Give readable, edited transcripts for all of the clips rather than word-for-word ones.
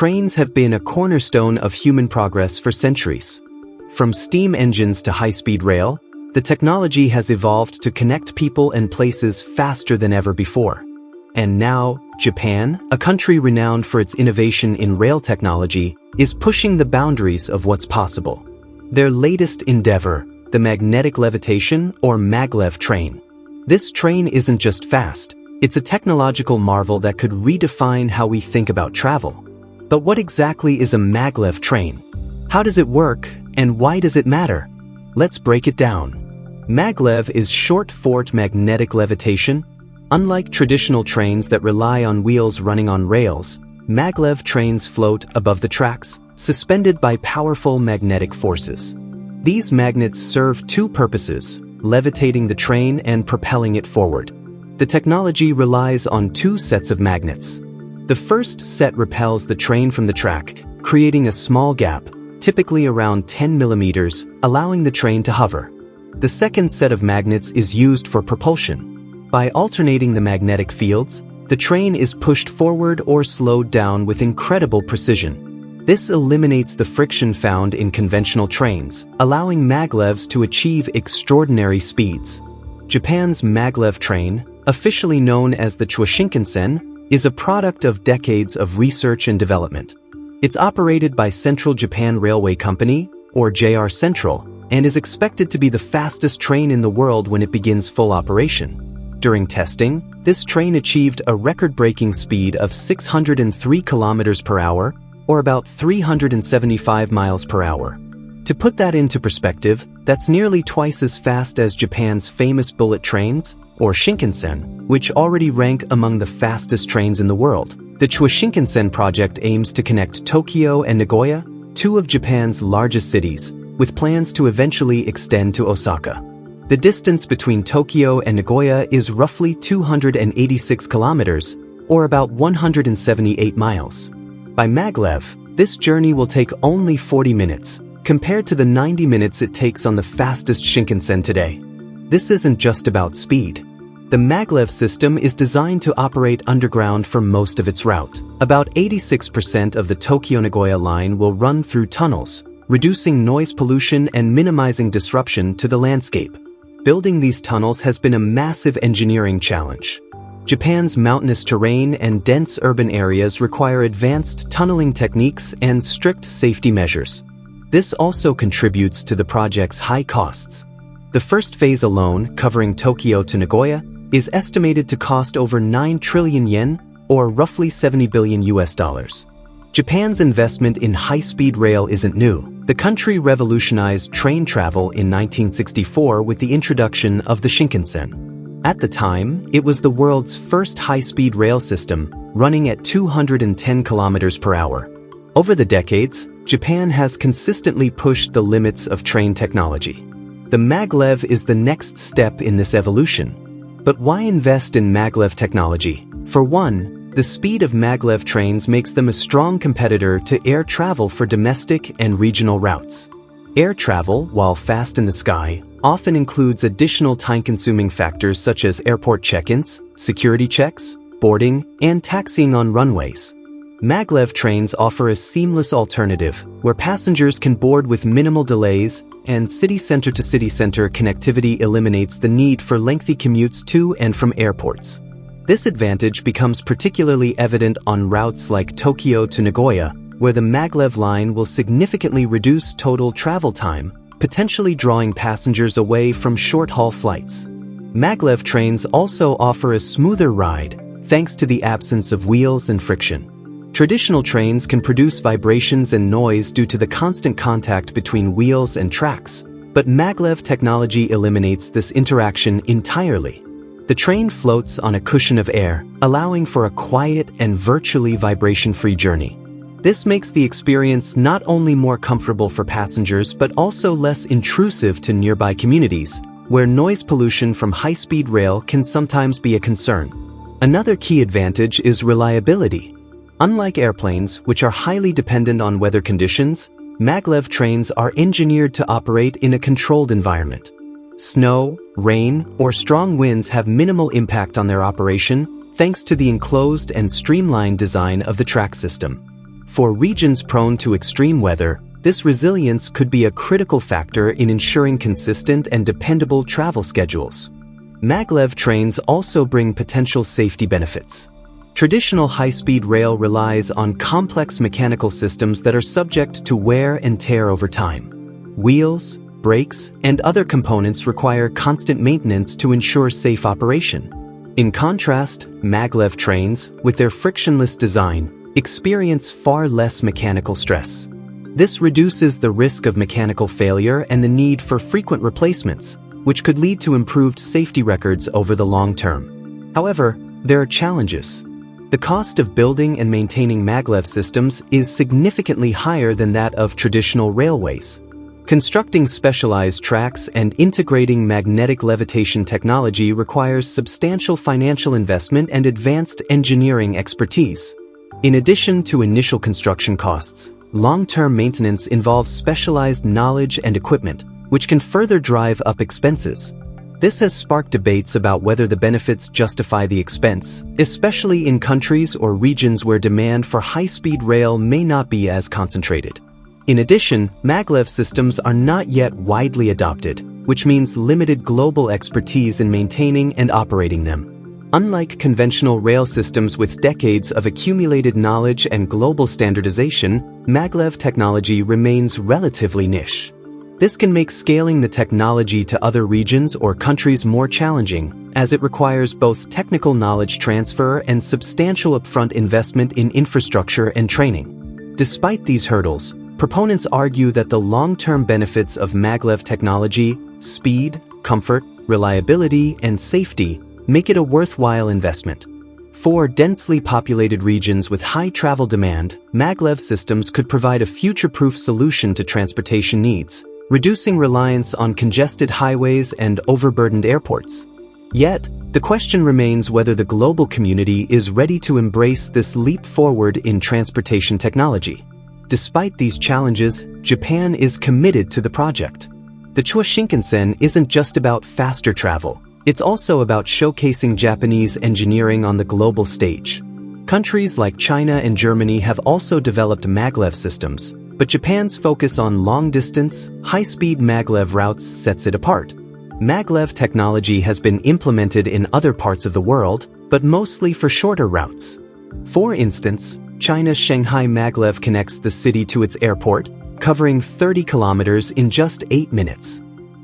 trains have been a cornerstone of human progress for centuries. From steam engines to high-speed rail, the technology has evolved to connect people and places faster than ever before. And now, Japan, a country renowned for its innovation in rail technology, is pushing the boundaries of what's possible. Their latest endeavor, the magnetic levitation or Maglev train. This train isn't just fast, it's a technological marvel that could redefine how we think about travel. But what exactly is a Maglev train? How does it work, and why does it matter? Let's break it down. Maglev is short for magnetic levitation. Unlike traditional trains that rely on wheels running on rails, Maglev trains float above the tracks, suspended by powerful magnetic forces. These magnets serve two purposes: levitating the train and propelling it forward. The technology relies on two sets of magnets. The first set repels the train from the track, creating a small gap, typically around 10 millimeters, allowing the train to hover. The second set of magnets is used for propulsion. By alternating the magnetic fields, the train is pushed forward or slowed down with incredible precision. This eliminates the friction found in conventional trains, allowing maglevs to achieve extraordinary speeds. Japan's Maglev train, officially known as the Shinkansen, is a product of decades of research and development. It's operated by Central Japan Railway Company, or JR Central, and is expected to be the fastest train in the world when it begins full operation. During testing, this train achieved a record-breaking speed of 603 kilometers per hour, or about 375 miles per hour. To put that into perspective, that's nearly twice as fast as Japan's famous bullet trains, or Shinkansen, which already rank among the fastest trains in the world. The Shinkansen project aims to connect Tokyo and Nagoya, two of Japan's largest cities, with plans to eventually extend to Osaka. The distance between Tokyo and Nagoya is roughly 286 kilometers, or about 178 miles. By Maglev, this journey will take only 40 minutes, compared to the 90 minutes it takes on the fastest Shinkansen today. This isn't just about speed. The Maglev system is designed to operate underground for most of its route. About 86% of the Tokyo-Nagoya line will run through tunnels, reducing noise pollution and minimizing disruption to the landscape. Building these tunnels has been a massive engineering challenge. Japan's mountainous terrain and dense urban areas require advanced tunneling techniques and strict safety measures. This also contributes to the project's high costs. The first phase alone, covering Tokyo to Nagoya, is estimated to cost over 9 trillion yen, or roughly $70 billion. Japan's investment in high-speed rail isn't new. The country revolutionized train travel in 1964 with the introduction of the Shinkansen. At the time, it was the world's first high-speed rail system, running at 210 kilometers per hour. Over the decades, Japan has consistently pushed the limits of train technology. The Maglev is the next step in this evolution. But why invest in Maglev technology? For one, the speed of Maglev trains makes them a strong competitor to air travel for domestic and regional routes. Air travel, while fast in the sky, often includes additional time-consuming factors such as airport check-ins, security checks, boarding, and taxiing on runways. Maglev trains offer a seamless alternative where passengers can board with minimal delays, and city center to city center connectivity eliminates the need for lengthy commutes to and from airports. This advantage becomes particularly evident on routes like Tokyo to Nagoya, where the Maglev line will significantly reduce total travel time, potentially drawing passengers away from short-haul flights. Maglev trains also offer a smoother ride, thanks to the absence of wheels and friction. Traditional trains can produce vibrations and noise due to the constant contact between wheels and tracks, but Maglev technology eliminates this interaction entirely. The train floats on a cushion of air, allowing for a quiet and virtually vibration-free journey. This makes the experience not only more comfortable for passengers but also less intrusive to nearby communities, where noise pollution from high-speed rail can sometimes be a concern. Another key advantage is reliability. Unlike airplanes, which are highly dependent on weather conditions, Maglev trains are engineered to operate in a controlled environment. Snow, rain, or strong winds have minimal impact on their operation, thanks to the enclosed and streamlined design of the track system. For regions prone to extreme weather, this resilience could be a critical factor in ensuring consistent and dependable travel schedules. Maglev trains also bring potential safety benefits. Traditional high-speed rail relies on complex mechanical systems that are subject to wear and tear over time. Wheels, brakes, and other components require constant maintenance to ensure safe operation. In contrast, Maglev trains, with their frictionless design, experience far less mechanical stress. This reduces the risk of mechanical failure and the need for frequent replacements, which could lead to improved safety records over the long term. However, there are challenges. The cost of building and maintaining Maglev systems is significantly higher than that of traditional railways. Constructing specialized tracks and integrating magnetic levitation technology requires substantial financial investment and advanced engineering expertise. In addition to initial construction costs, long-term maintenance involves specialized knowledge and equipment, which can further drive up expenses. This has sparked debates about whether the benefits justify the expense, especially in countries or regions where demand for high-speed rail may not be as concentrated. In addition, Maglev systems are not yet widely adopted, which means limited global expertise in maintaining and operating them. Unlike conventional rail systems with decades of accumulated knowledge and global standardization, Maglev technology remains relatively niche. This can make scaling the technology to other regions or countries more challenging, as it requires both technical knowledge transfer and substantial upfront investment in infrastructure and training. Despite these hurdles, proponents argue that the long-term benefits of Maglev technology, speed, comfort, reliability, and safety, make it a worthwhile investment. For densely populated regions with high travel demand, Maglev systems could provide a future-proof solution to transportation needs, reducing reliance on congested highways and overburdened airports. Yet, the question remains whether the global community is ready to embrace this leap forward in transportation technology. Despite these challenges, Japan is committed to the project. The Chuo Shinkansen isn't just about faster travel. It's also about showcasing Japanese engineering on the global stage. Countries like China and Germany have also developed Maglev systems, but Japan's focus on long-distance, high-speed Maglev routes sets it apart. Maglev technology has been implemented in other parts of the world, but mostly for shorter routes. For instance, China's Shanghai Maglev connects the city to its airport, covering 30 kilometers in just 8 minutes.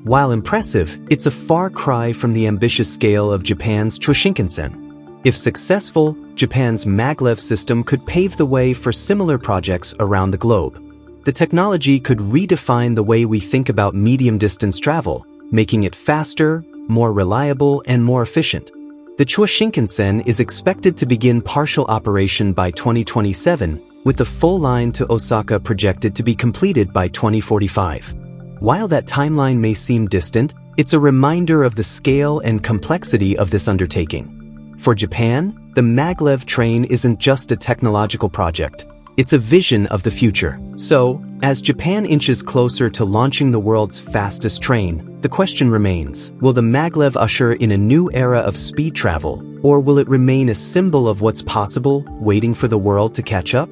While impressive, it's a far cry from the ambitious scale of Japan's Chuo Shinkansen. If successful, Japan's Maglev system could pave the way for similar projects around the globe. The technology could redefine the way we think about medium-distance travel, making it faster, more reliable, and more efficient. The Chuo Shinkansen is expected to begin partial operation by 2027, with the full line to Osaka projected to be completed by 2045. While that timeline may seem distant, it's a reminder of the scale and complexity of this undertaking. For Japan, the Maglev train isn't just a technological project, it's a vision of the future. So, as Japan inches closer to launching the world's fastest train, the question remains, will the Maglev usher in a new era of speed travel, or will it remain a symbol of what's possible, waiting for the world to catch up?